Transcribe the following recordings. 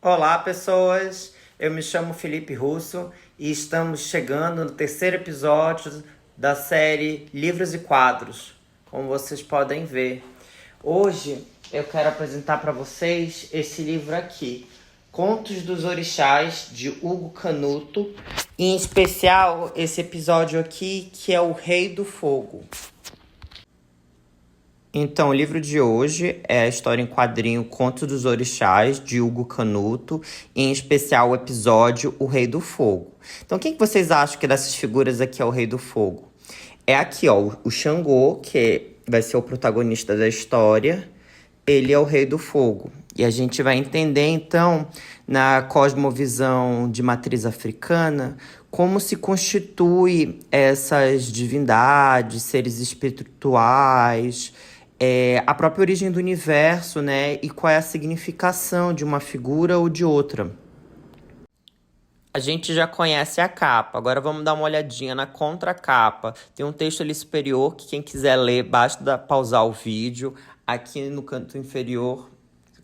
Olá, pessoas! Eu me chamo Felipe Russo e estamos chegando no terceiro episódio da série Livros e Quadros, como vocês podem ver. Hoje eu quero apresentar para vocês esse livro aqui, Contos dos Orixás, de Hugo Canuto, e em especial esse episódio aqui, que é O Rei do Fogo. Então, o livro de hoje é a história em quadrinho Contos dos Orixás, de Hugo Canuto, e em especial o episódio O Rei do Fogo. Então, quem que vocês acham que dessas figuras aqui é o Rei do Fogo? É aqui, ó, o Xangô, que vai ser o protagonista da história. Ele é o Rei do Fogo. E a gente vai entender, então, na cosmovisão de matriz africana, como se constitui essas divindades, seres espirituais, a própria origem do universo, né? E qual é a significação de uma figura ou de outra. A gente já conhece a capa, agora vamos dar uma olhadinha na contracapa. Tem um texto ali superior que quem quiser ler, basta pausar o vídeo. Aqui no canto inferior,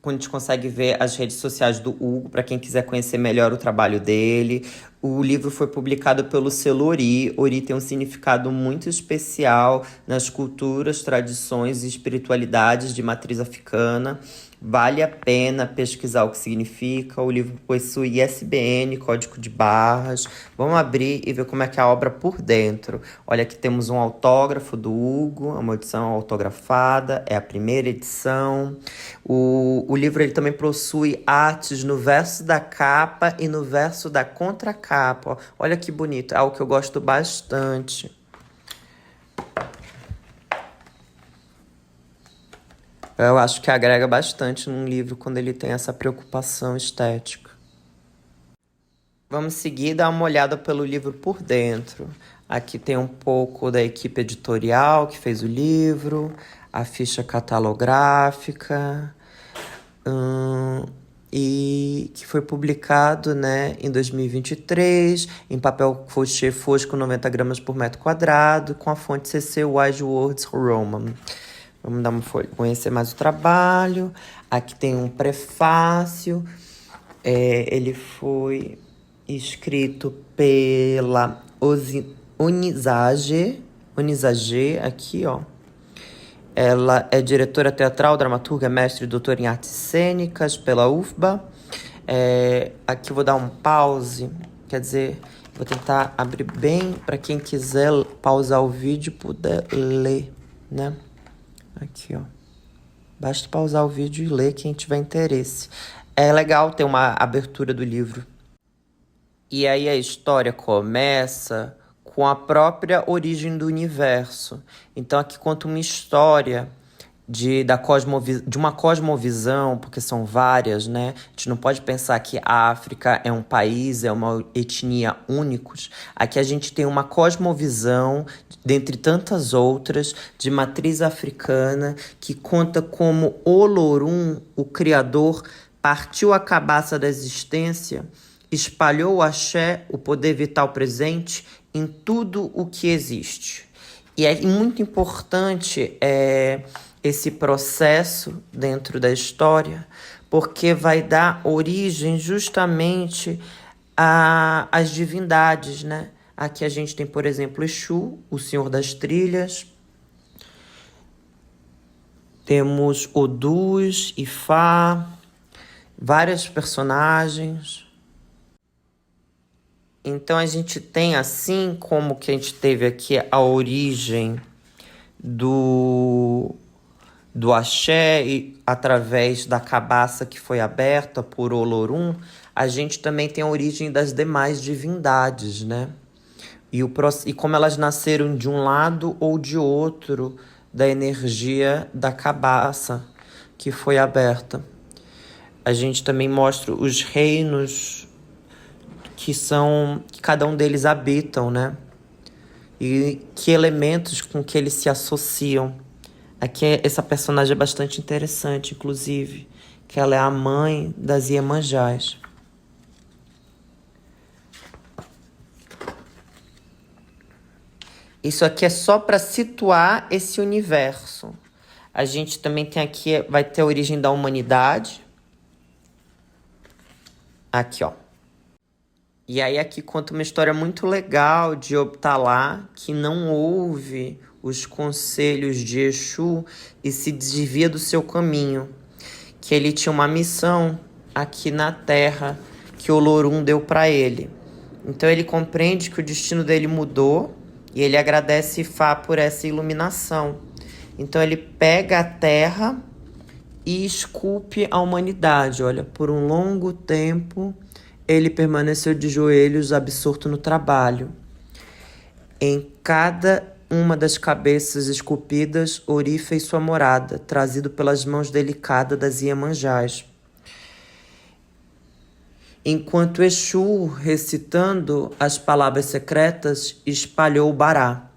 a gente consegue ver as redes sociais do Hugo, para quem quiser conhecer melhor o trabalho dele. O livro foi publicado pelo selo Ori. Ori tem um significado muito especial nas culturas, tradições e espiritualidades de matriz africana. Vale a pena pesquisar o que significa. O livro possui ISBN, código de barras. Vamos abrir e ver como é que é a obra por dentro. Olha, aqui temos um autógrafo do Hugo, uma edição autografada, é a primeira edição. O livro ele também possui artes no verso da capa e no verso da contracapa. Ó. Olha que bonito, é algo que eu gosto bastante. Eu acho que agrega bastante num livro quando ele tem essa preocupação estética. Vamos seguir e dar uma olhada pelo livro por dentro. Aqui tem um pouco da equipe editorial que fez o livro, a ficha catalográfica, e que foi publicado, né, em 2023, em papel crochê fosco 90 gramas por metro quadrado, com a fonte CC Wise Words Roman. Vamos dar uma folha, conhecer mais o trabalho. Aqui tem um prefácio. Ele foi escrito pela Onizage, aqui, ó. Ela é diretora teatral, dramaturga, mestre e doutora em artes cênicas pela UFBA. Aqui eu vou dar um pause, quer dizer, vou tentar abrir bem para quem quiser pausar o vídeo e puder ler, né? Aqui, ó. Basta pausar o vídeo e ler quem tiver interesse. É legal ter uma abertura do livro. E aí a história começa com a própria origem do universo. Então aqui conta uma história de uma cosmovisão, porque são várias, né? A gente não pode pensar que a África é um país, é uma etnia únicos. Aqui a gente tem uma cosmovisão, dentre tantas outras, de matriz africana, que conta como Olorum, o criador, partiu a cabaça da existência, espalhou o axé, o poder vital presente, em tudo o que existe. E é muito importante esse processo dentro da história, porque vai dar origem justamente às divindades, né? Aqui a gente tem, por exemplo, Exu, o Senhor das Trilhas. Temos Odus, Ifá, vários personagens. Então a gente tem, assim como que a gente teve aqui a origem do axé através da cabaça que foi aberta por Olorum, a gente também tem a origem das demais divindades, né? E como elas nasceram de um lado ou de outro da energia da cabaça que foi aberta. A gente também mostra os reinos que cada um deles habitam, né? E que elementos com que eles se associam. Aqui essa personagem é bastante interessante, inclusive, que ela é a mãe das Iemanjás. Isso aqui é só para situar esse universo. A gente também tem aqui, vai ter a origem da humanidade. Aqui, ó. E aí aqui conta uma história muito legal de Optalá, que não ouve os conselhos de Exu e se desvia do seu caminho. Que ele tinha uma missão aqui na Terra que o Lorum deu para ele. Então ele compreende que o destino dele mudou e ele agradece Ifá por essa iluminação. Então ele pega a Terra e esculpe a humanidade. Olha, por um longo tempo ele permaneceu de joelhos, absorto no trabalho. Em cada uma das cabeças esculpidas, Ori fez sua morada, trazido pelas mãos delicadas das Iemanjás. Enquanto Exu, recitando as palavras secretas, espalhou o Bará,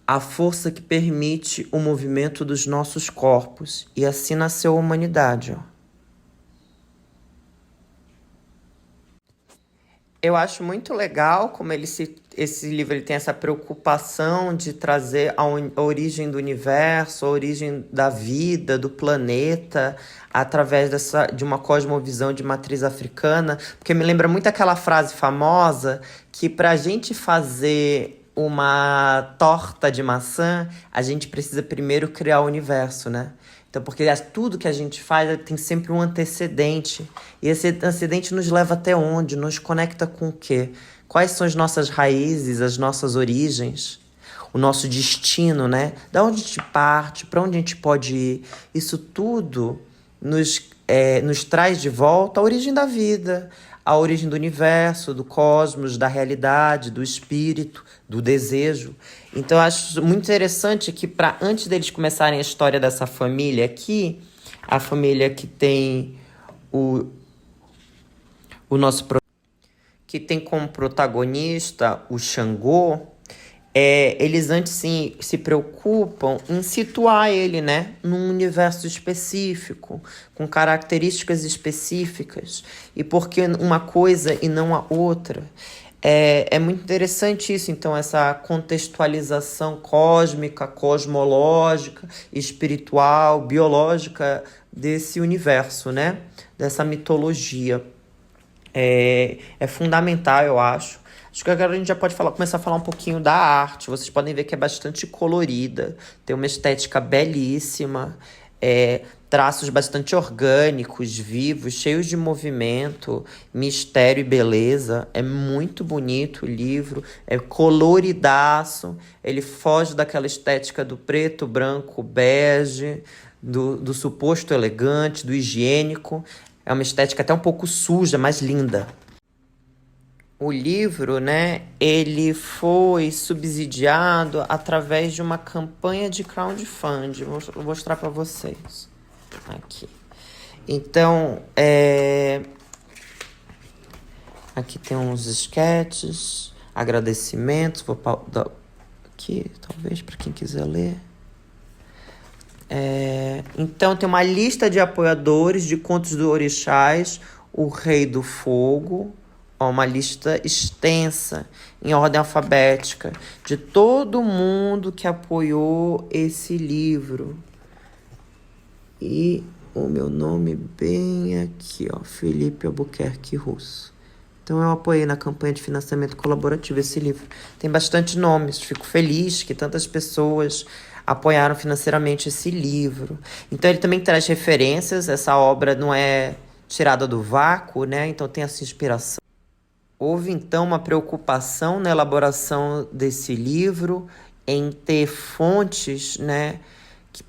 a força que permite o movimento dos nossos corpos, e assim nasceu a humanidade. Eu acho muito legal como esse livro ele tem essa preocupação de trazer a origem do universo, a origem da vida, do planeta, através de uma cosmovisão de matriz africana, porque me lembra muito aquela frase famosa que para a gente fazer uma torta de maçã, a gente precisa primeiro criar o universo, né? Então, porque tudo que a gente faz tem sempre um antecedente. E esse antecedente nos leva até onde? Nos conecta com o quê? Quais são as nossas raízes, as nossas origens? O nosso destino, né? Da onde a gente parte, para onde a gente pode ir? Isso tudo nos traz de volta a origem da vida, a origem do universo, do cosmos, da realidade, do espírito, do desejo. Então, eu acho muito interessante que, antes deles começarem a história dessa família aqui, a família que tem o nosso que tem como protagonista o Xangô, eles antes se preocupam em situar ele, né, num universo específico, com características específicas, e por que uma coisa e não a outra. É muito interessante isso, então, essa contextualização cósmica, cosmológica, espiritual, biológica desse universo, né, dessa mitologia. É fundamental, eu acho. Acho que agora a gente já pode começar a falar um pouquinho da arte. Vocês podem ver que é bastante colorida, tem uma estética belíssima, traços bastante orgânicos, vivos, cheios de movimento, mistério e beleza. É muito bonito o livro, é coloridaço, ele foge daquela estética do preto, branco, bege, do suposto elegante, do higiênico. É uma estética até um pouco suja, mas linda. O livro, né, ele foi subsidiado através de uma campanha de crowdfunding. Vou mostrar para vocês aqui. Então, aqui tem uns sketches, agradecimentos. Vou dar aqui, talvez, para quem quiser ler. Então, tem uma lista de apoiadores de Contos do Orixás, o Rei do Fogo. Uma lista extensa, em ordem alfabética, de todo mundo que apoiou esse livro. E o meu nome bem aqui, ó, Felipe Albuquerque Russo. Então eu apoiei na campanha de financiamento colaborativo esse livro. Tem bastante nomes, fico feliz que tantas pessoas apoiaram financeiramente esse livro. Então ele também traz referências, essa obra não é tirada do vácuo, né? Então tem essa inspiração. Houve, então, uma preocupação na elaboração desse livro em ter fontes, né,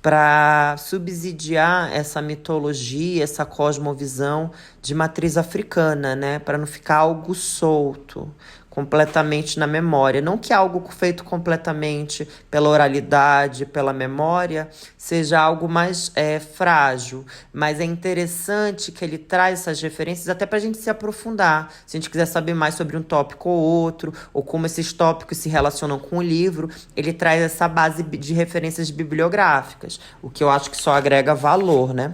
para subsidiar essa mitologia, essa cosmovisão de matriz africana, né, para não ficar algo solto, completamente na memória. Não que algo feito completamente pela oralidade, pela memória, seja algo mais frágil, mas é interessante que ele traz essas referências até para a gente se aprofundar. Se a gente quiser saber mais sobre um tópico ou outro, ou como esses tópicos se relacionam com o livro, ele traz essa base de referências bibliográficas, o que eu acho que só agrega valor, né?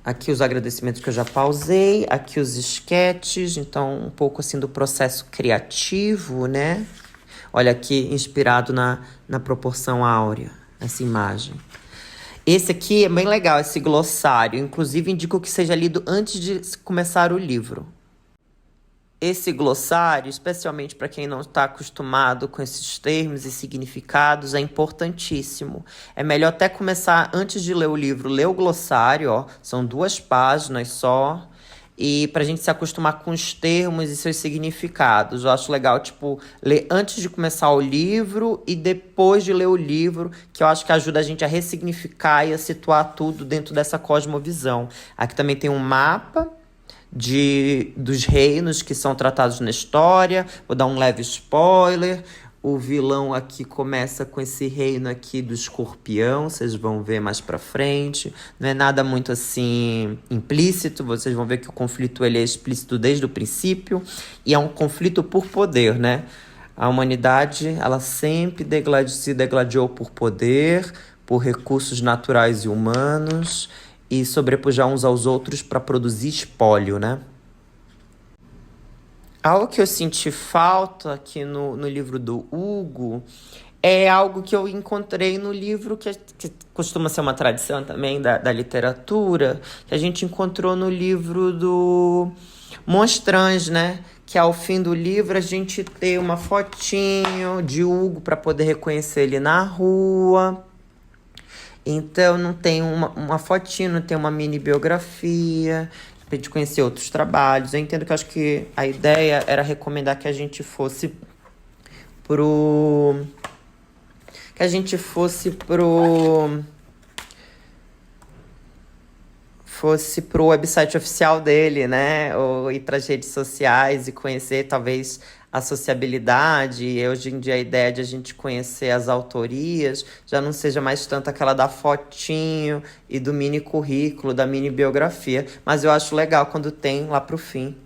Aqui os agradecimentos que eu já pausei, aqui os esquetes, então um pouco assim do processo criativo, né? Olha aqui, inspirado na proporção áurea, essa imagem. Esse aqui é bem legal, esse glossário. Inclusive, indico que seja lido antes de começar o livro. Esse glossário, especialmente para quem não está acostumado com esses termos e significados, é importantíssimo. É melhor até começar antes de ler o livro, ler o glossário, ó, são 2 páginas só. E para a gente se acostumar com os termos e seus significados. Eu acho legal, tipo, ler antes de começar o livro e depois de ler o livro, que eu acho que ajuda a gente a ressignificar e a situar tudo dentro dessa cosmovisão. Aqui também tem um mapa dos reinos que são tratados na história. Vou dar um leve spoiler. O vilão aqui começa com esse reino aqui do escorpião, vocês vão ver mais pra frente. Não é nada muito assim implícito, vocês vão ver que o conflito ele é explícito desde o princípio. E é um conflito por poder, né? A humanidade, ela sempre se degladiou por poder, por recursos naturais e humanos, e sobrepujar uns aos outros para produzir espólio, né? Algo que eu senti falta aqui no livro do Hugo é algo que eu encontrei no livro que costuma ser uma tradição também da literatura, que a gente encontrou no livro do Monstrange, né? Que ao fim do livro a gente tem uma fotinho de Hugo para poder reconhecer ele na rua. Então não tem uma fotinho, não tem uma mini biografia pra gente conhecer outros trabalhos. Eu entendo que eu acho que a ideia era recomendar que a gente fosse pro. Que a gente fosse pro website oficial dele, né? Ou ir para as redes sociais e conhecer talvez a sociabilidade. E hoje em dia a ideia de a gente conhecer as autorias já não seja mais tanto aquela da fotinho e do mini currículo, da mini biografia. Mas eu acho legal quando tem lá pro fim.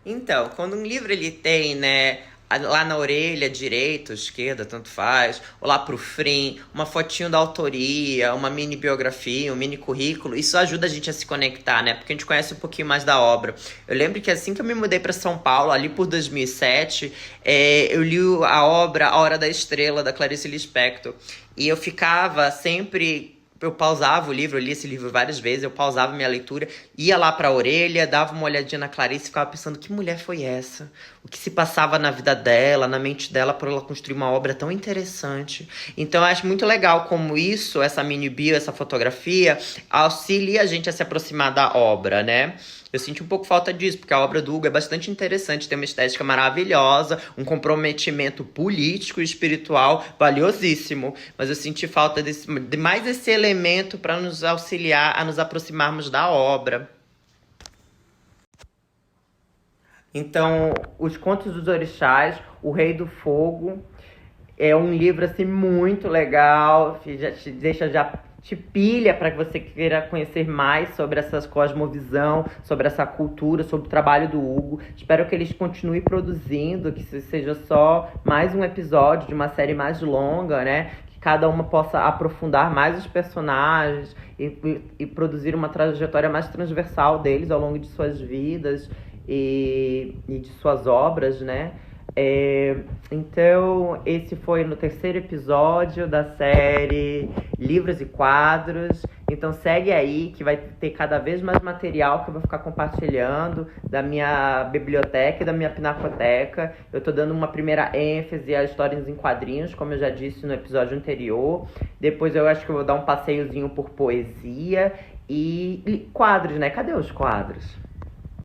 Então, quando um livro ele tem, né, lá na orelha, direita ou esquerda, tanto faz, ou lá pro fim, uma fotinho da autoria, uma mini biografia, um mini currículo, isso ajuda a gente a se conectar, né? Porque a gente conhece um pouquinho mais da obra. Eu lembro que assim que eu me mudei para São Paulo, ali por 2007, eu li a obra A Hora da Estrela, da Clarice Lispector, e eu ficava sempre. Eu pausava o livro, eu li esse livro várias vezes, eu pausava minha leitura, ia lá pra orelha, dava uma olhadinha na Clarice e ficava pensando, que mulher foi essa? O que se passava na vida dela, na mente dela, por ela construir uma obra tão interessante. Então eu acho muito legal como isso, essa mini bio, essa fotografia, auxilia a gente a se aproximar da obra, né? Eu senti um pouco falta disso, porque a obra do Hugo é bastante interessante, tem uma estética maravilhosa, um comprometimento político e espiritual valiosíssimo. Mas eu senti falta de mais esse elemento para nos auxiliar a nos aproximarmos da obra. Então, Os Contos dos Orixás, O Rei do Fogo, é um livro assim muito legal, que já te deixa já te pilha para que você queira conhecer mais sobre essa cosmovisão, sobre essa cultura, sobre o trabalho do Hugo. Espero que eles continuem produzindo, que isso seja só mais um episódio de uma série mais longa, né? Que cada uma possa aprofundar mais os personagens e produzir uma trajetória mais transversal deles ao longo de suas vidas e de suas obras, né? Então, esse foi no terceiro episódio da série Livros e Quadros. Então segue aí que vai ter cada vez mais material que eu vou ficar compartilhando da minha biblioteca e da minha pinacoteca. Eu tô dando uma primeira ênfase às histórias em quadrinhos, como eu já disse no episódio anterior. Depois eu acho que eu vou dar um passeiozinho por poesia e quadros, né? Cadê os quadros?